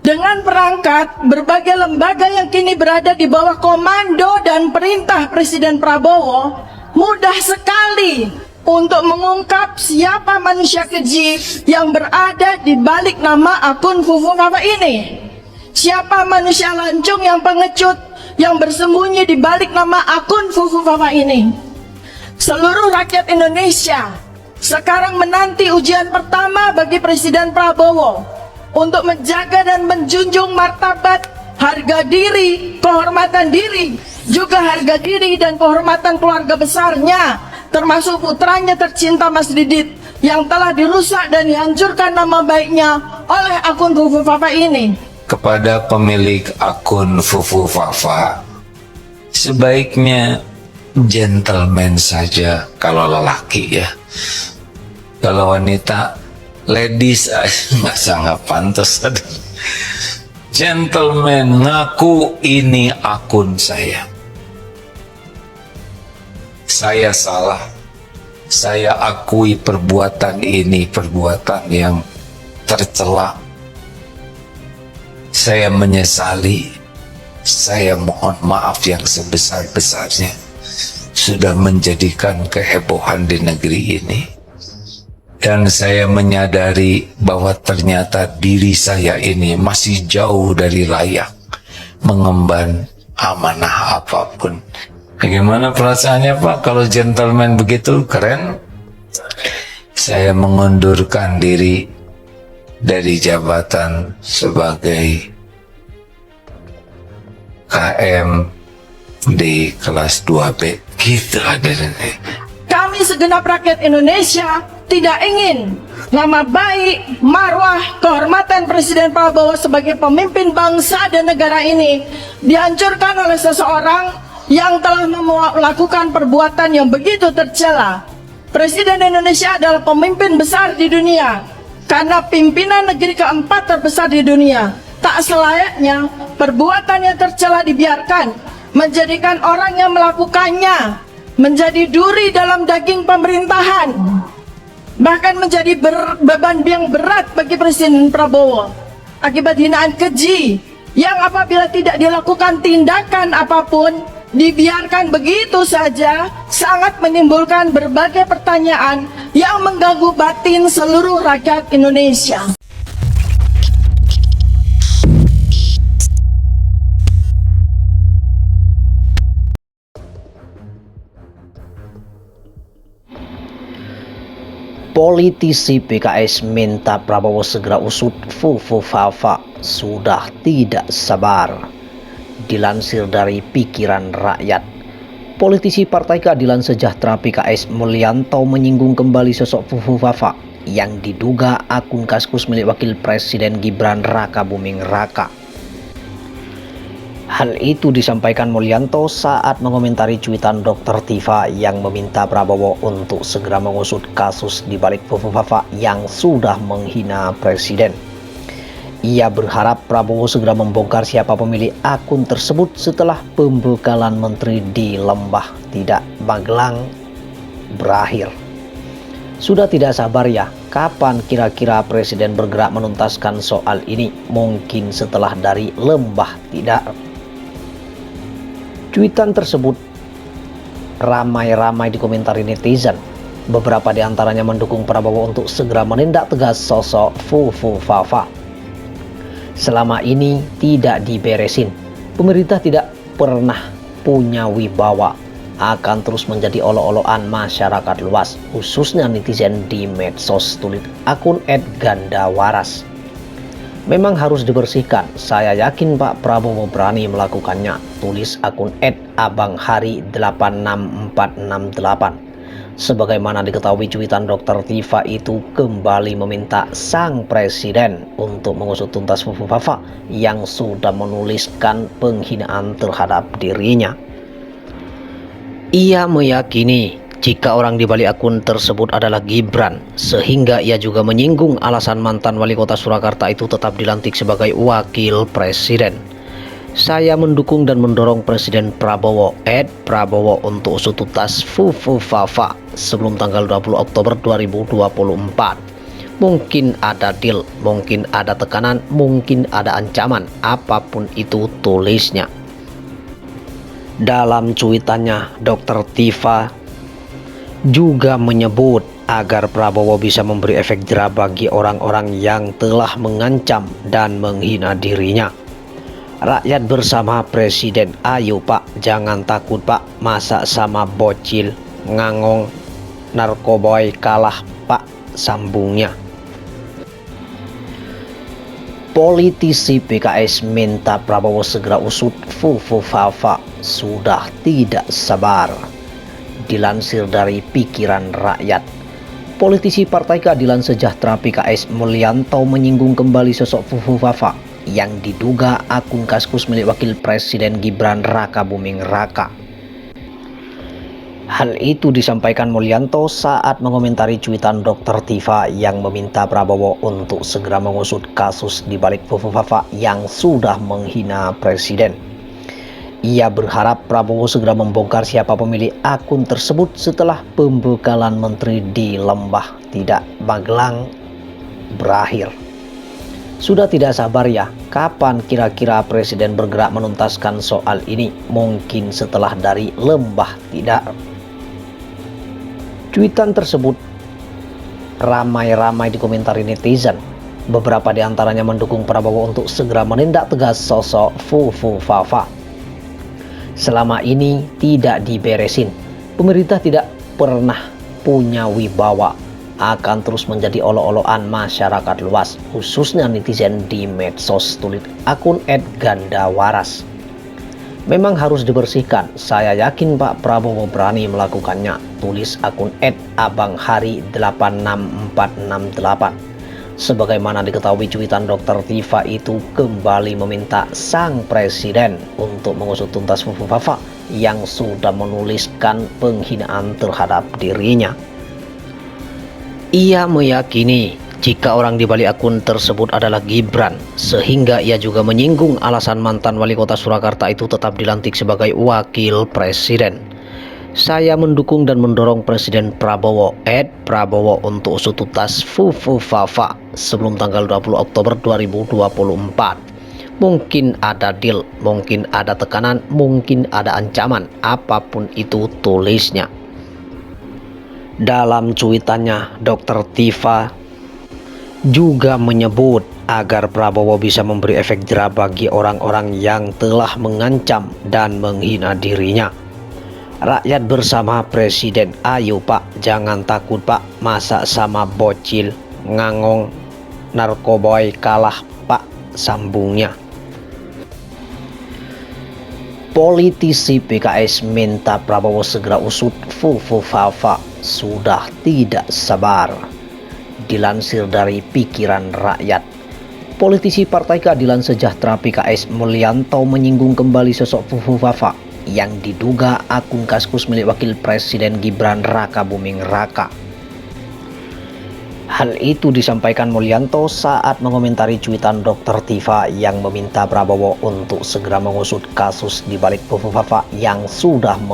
Dengan perangkat berbagai lembaga yang kini berada di bawah komando dan perintah Presiden Prabowo, mudah sekali untuk mengungkap siapa manusia keji yang berada di balik nama akun Fufu Fafa ini. Siapa manusia lancung yang pengecut yang bersembunyi di balik nama akun Fufu Fafa ini. Seluruh rakyat Indonesia sekarang menanti ujian pertama bagi Presiden Prabowo untuk menjaga dan menjunjung martabat, harga diri, kehormatan diri, juga harga diri dan kehormatan keluarga besarnya, termasuk putranya tercinta Mas Didit yang telah dirusak dan dihancurkan nama baiknya oleh akun Fufu Fafa ini. Kepada pemilik akun Fufu Fafa, sebaiknya gentleman saja kalau lelaki ya. Kalau wanita, ladies nggak sangat pantas. Gentleman ngaku ini akun saya salah, saya akui perbuatan ini perbuatan yang tercela, saya menyesali, saya mohon maaf yang sebesar-besarnya sudah menjadikan kehebohan di negeri ini. Dan saya menyadari bahwa ternyata diri saya ini masih jauh dari layak mengemban amanah apapun. Bagaimana perasaannya Pak kalau gentleman begitu? Keren. Saya mengundurkan diri dari jabatan sebagai KM di kelas 2B. Gitu adanya. Kami segenap rakyat Indonesia tidak ingin nama baik, marwah, kehormatan Presiden Prabowo sebagai pemimpin bangsa dan negara ini dihancurkan oleh seseorang yang telah melakukan perbuatan yang begitu tercela. Presiden Indonesia adalah pemimpin besar di dunia karena pimpinan negeri keempat terbesar di dunia. Tak selayaknya perbuatan yang tercela dibiarkan, menjadikan orang yang melakukannya menjadi duri dalam daging pemerintahan, bahkan menjadi beban yang berat bagi Presiden Prabowo akibat hinaan keji yang apabila tidak dilakukan tindakan apapun, dibiarkan begitu saja, sangat menimbulkan berbagai pertanyaan yang mengganggu batin seluruh rakyat Indonesia. Politisi PKS minta Prabowo segera usut Fufu Fafa, sudah tidak sabar. Dilansir dari Pikiran Rakyat, politisi Partai Keadilan Sejahtera PKS Mulyanto menyinggung kembali sosok Fufu Fafa yang diduga akun Kaskus milik Wakil Presiden Gibran Raka Buming Raka. Hal itu disampaikan Mulyanto saat mengomentari cuitan Dr. Tifa yang meminta Prabowo untuk segera mengusut kasus di balik Fufu Fafa yang sudah menghina Presiden. Ia berharap Prabowo segera membongkar siapa pemilik akun tersebut setelah pembekalan menteri di Lembah Tidak Magelang berakhir. Sudah tidak sabar ya, kapan kira-kira Presiden bergerak menuntaskan soal ini? Mungkin setelah dari Lembah Tidak. Cuitan tersebut ramai-ramai dikomentari netizen. Beberapa di antaranya mendukung Prabowo untuk segera menindak tegas sosok Fufu Fafa. Selama ini tidak diberesin, pemerintah tidak pernah punya wibawa, akan terus menjadi olok-olokan masyarakat luas, khususnya netizen di medsos, tulis akun @gandawaras. Memang harus dibersihkan, saya yakin Pak Prabowo berani melakukannya, tulis akun @abanghari86468. Sebagaimana diketahui, cuitan Dr. Tifa itu kembali meminta sang presiden untuk mengusut tuntas Fufu Fafa yang sudah menuliskan penghinaan terhadap dirinya. Ia meyakini jika orang di balik akun tersebut adalah Gibran, sehingga ia juga menyinggung alasan mantan wali kota Surakarta itu tetap dilantik sebagai wakil presiden. Saya mendukung dan mendorong Presiden Prabowo @Prabowo untuk usut tuntas Fufu Fafa sebelum tanggal 20 Oktober 2024. Mungkin ada deal, mungkin ada tekanan, mungkin ada ancaman, apapun itu tulisnya. Dalam cuitannya, Dr. Tifa juga menyebut agar Prabowo bisa memberi efek jera bagi orang-orang yang telah mengancam dan menghina dirinya. Rakyat bersama Presiden, ayo Pak, jangan takut Pak, masa sama bocil, ngangong, narkoboy kalah Pak, sambungnya. Politisi PKS minta Prabowo segera usut Fufufafa, sudah tidak sabar. Dilansir dari Pikiran Rakyat, politisi Partai Keadilan Sejahtera PKS Mulyanto menyinggung kembali sosok Fufufafa yang diduga akun Kaskus milik Wakil Presiden Gibran Raka Buming Raka. Hal itu disampaikan Mulyanto saat mengomentari cuitan Dr. Tifa yang meminta Prabowo untuk segera mengusut kasus di balik Fufufafa yang sudah menghina Presiden. Ia berharap Prabowo segera membongkar siapa pemilik akun tersebut setelah pembekalan menteri di Lembah Tidak Magelang berakhir. Sudah tidak sabar ya, kapan kira-kira Presiden bergerak menuntaskan soal ini? Mungkin setelah dari Lembah Tidak. Cuitan tersebut ramai-ramai dikomentari netizen. Beberapa di antaranya mendukung Prabowo untuk segera menindak tegas sosok Fufufafa. Selama ini tidak diberesin, pemerintah tidak pernah punya wibawa, akan terus menjadi olok-olokan masyarakat luas, khususnya netizen di medsos, tulis akun @gandawaras. Memang harus dibersihkan, saya yakin Pak Prabowo berani melakukannya, tulis akun @abanghari86468. Sebagaimana diketahui, cuitan Dr. Tifa itu kembali meminta sang presiden untuk mengusut tuntas Fufufafa yang sudah menuliskan penghinaan terhadap dirinya. Ia meyakini jika orang di balik akun tersebut adalah Gibran, sehingga ia juga menyinggung alasan mantan wali kota Surakarta itu tetap dilantik sebagai wakil presiden. Saya mendukung dan mendorong Presiden Prabowo @Prabowo untuk usut tuntas Fufufafa sebelum tanggal 20 Oktober 2024. Mungkin ada deal, mungkin ada tekanan, mungkin ada ancaman, apapun itu tulisnya. Dalam cuitannya, Dr. Tifa juga menyebut agar Prabowo bisa memberi efek jera bagi orang-orang yang telah mengancam dan menghina dirinya. Rakyat bersama Presiden, ayo Pak, jangan takut Pak, masa sama bocil, ngangong, narkoboy kalah Pak, sambungnya. Politisi PKS minta Prabowo segera usut Fufufafa, sudah tidak sabar. Dilansir dari Pikiran Rakyat, politisi Partai Keadilan Sejahtera PKS Mulyanto menyinggung kembali sosok Fufufafa yang diduga akun Kaskus milik Wakil Presiden Gibran Raka Buming Raka. Hal itu disampaikan Mulyanto saat mengomentari cuitan Dr. Tifa yang meminta Prabowo untuk segera mengusut kasus di balik Fufufafa yang sudah